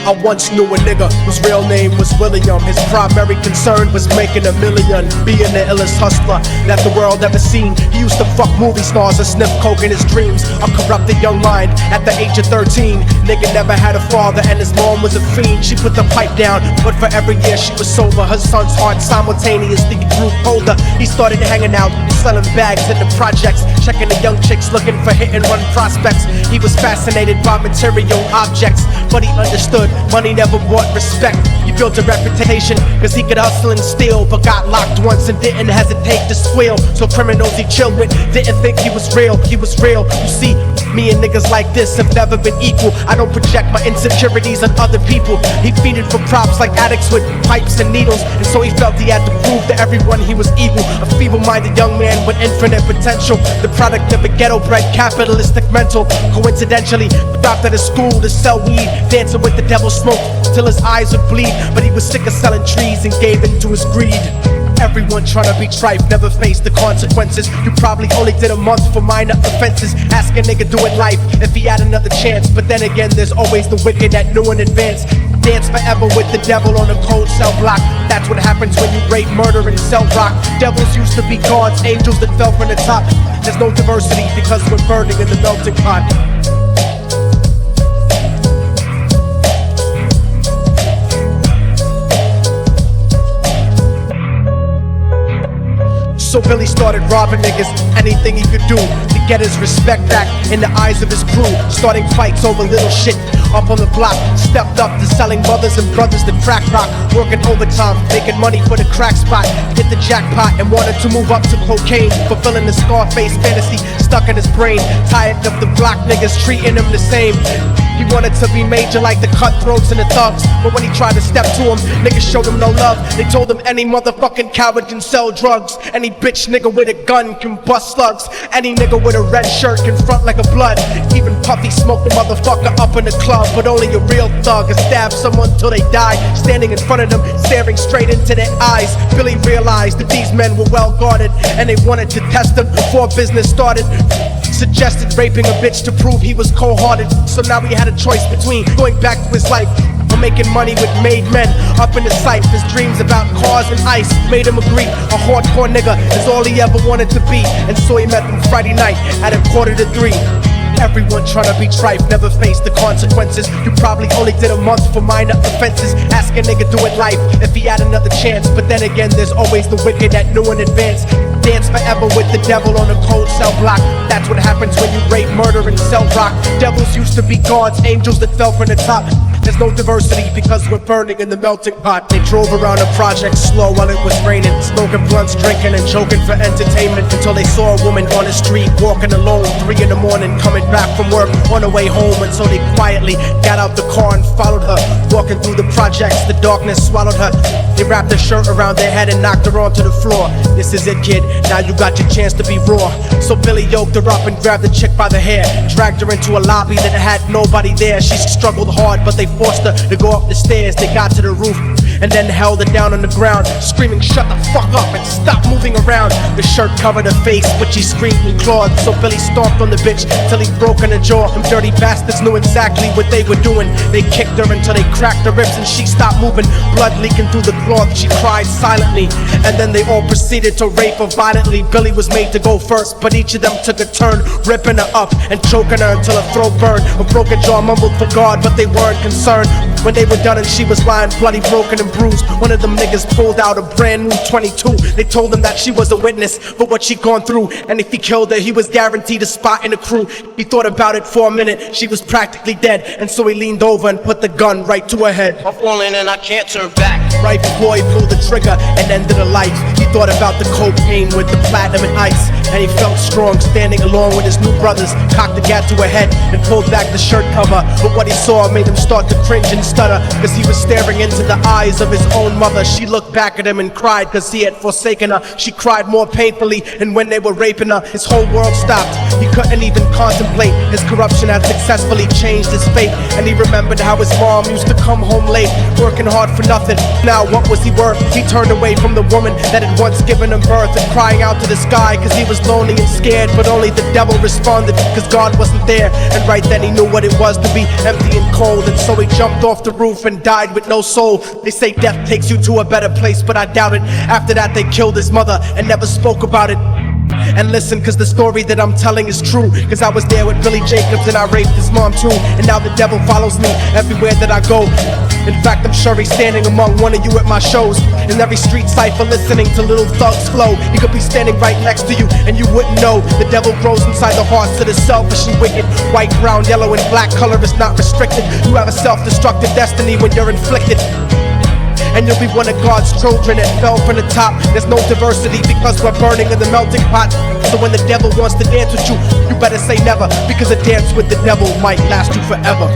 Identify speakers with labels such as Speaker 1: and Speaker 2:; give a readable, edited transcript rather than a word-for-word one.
Speaker 1: I once knew a nigga whose real name was William. His primary concern was making $1 million, being the illest hustler that the world ever seen. He used to fuck movie stars and sniff coke in his dreams. A corrupted young mind at the age of 13. Nigga never had a father and his mom was a fiend. She put the pipe down, but for every year she was sober, her son's heart simultaneously grew colder. He started hanging out and selling bags in the projects, checking the young chicks looking for hit and run prospects. He was fascinated by material objects, but he understood money never brought respect. He built a reputation cause he could hustle and steal, but got locked once and didn't hesitate to squeal. So criminals he chilled with didn't think he was real. He was real. You see, me and niggas like this have never been equal. I don't project my insecurities on other people. He feeded for props like addicts with pipes and needles, and so he felt he had to prove to everyone he was evil. A feeble-minded young man with infinite potential, the product of a ghetto-bred capitalistic mental. Coincidentally, dropped out of school to sell weed, dancing with the devil's smoke till his eyes would bleed. But he was sick of selling trees and gave in to his greed. Everyone tryna be tripe, never faced the consequences. You probably only did a month for minor offenses. Ask a nigga doing life if he had another chance. But then again, there's always the wicked that knew in advance. Dance forever with the devil on a cold cell block. That's what happens when you rape, murder, and sell rock. Devils used to be gods, angels that fell from the top. There's no diversity because we're burning in the melting pot. So Billy started robbing niggas, anything he could do to get his respect back in the eyes of his crew. Starting fights over little shit up on the block. Stepped up to selling mothers and brothers to crack rock. Working overtime, making money for the crack spot. Hit the jackpot and wanted to move up to cocaine, fulfilling the Scarface fantasy stuck in his brain. Tired of the block niggas treating him the same. He wanted to be major like the cutthroats and the thugs, but when he tried to step to him, niggas showed him no love. They told him any motherfucking coward can sell drugs. Any bitch nigga with a gun can bust slugs. Any nigga with a red shirt can front like a blood. Even Puffy smoked the motherfucker up in the club, but only a real thug can stab someone till they die. Standing in front of them, staring straight into their eyes, Billy realized that these men were well guarded, and they wanted to test him before business started. Suggested raping a bitch to prove he was cold-hearted. So now he had a choice between going back to his life or making money with made men. Up in his sight, his dreams about cars and ice made him agree a hardcore nigga is all he ever wanted to be. And so he met them Friday night at 2:45. Everyone tryna be tripe, never faced the consequences. You probably only did a month for minor offenses. Ask a nigga doing life if he had another chance. But then again, there's always the wicked that knew in advance. Dance forever with the devil on a cold cell block. That's what happens when you rape, murder, and sell rock. Devils used to be gods, angels that fell from the top. There's no diversity because we're burning in the melting pot. They drove around the project slow while it was raining, smoking blunts, drinking and joking for entertainment, until they saw a woman on the street walking alone, 3 in the morning, coming back from work on her way home. And so they quietly got out the car and followed her. Walking through the projects, the darkness swallowed her. They wrapped her shirt around their head and knocked her onto the floor. This is it, kid, now you got your chance to be raw. So Billy yoked her up and grabbed the chick by the hair, dragged her into a lobby that had nobody there. She struggled hard, but they forced her to go up the stairs. They got to the roof and then held her down on the ground, screaming, "Shut the fuck up and stop moving around." The shirt covered her face, but she screamed and clawed. So Billy stomped on the bitch till he broke in her jaw. Them dirty bastards knew exactly what they were doing. They kicked her until they cracked her ribs and she stopped moving, blood leaking through the cloth. She cried silently, and then they all proceeded to rape her violently. Billy was made to go first, but each of them took a turn, ripping her up and choking her until her throat burned. A broken jaw mumbled for God, but they weren't concerned. When they were done and she was lying bloody, broken and bruised, one of them niggas pulled out a brand new 22. They told him that she was a witness for what she'd gone through, and if he killed her, he was guaranteed a spot in the crew. He thought about it for a minute, she was practically dead, and so he leaned over and put the gun right to her head.
Speaker 2: I'm falling and I can't turn back.
Speaker 1: Right before he pulled the trigger and ended her life, he thought about the cocaine with the platinum and ice, and he felt strong standing along with his new brothers. Cocked the gat to her head and pulled back the shirt cover, but what he saw made him start to cringe and stutter, cause he was staring into the eyes of his own mother. She looked back at him and cried cause he had forsaken her. She cried more painfully, and when they were raping her, his whole world stopped. He couldn't even contemplate. His corruption had successfully changed his fate, and he remembered how his mom used to come home late, working hard for nothing. Now what was he worth? He turned away from the woman that had once given him birth, and crying out to the sky cause he was lonely and scared. But only the devil responded cause God wasn't there, and right then he knew what it was to be empty and cold. And so he jumped off the roof and died with no soul. They say death takes you to a better place, but I doubt it. After that they killed his mother and never spoke about it. And listen, cause the story that I'm telling is true, cause I was there with Billy Jacobs and I raped his mom too. And now the devil follows me everywhere that I go. In fact, I'm sure he's standing among one of you at my shows, in every street cypher listening to Little Thug's flow. He could be standing right next to you and you wouldn't know. The devil grows inside the hearts of the selfish and wicked. White, brown, yellow and black color is not restricted. You have a self-destructive destiny when you're inflicted, and you'll be one of God's children that fell from the top. There's no diversity because we're burning in the melting pot. So when the devil wants to dance with you, you better say never, because a dance with the devil might last you forever.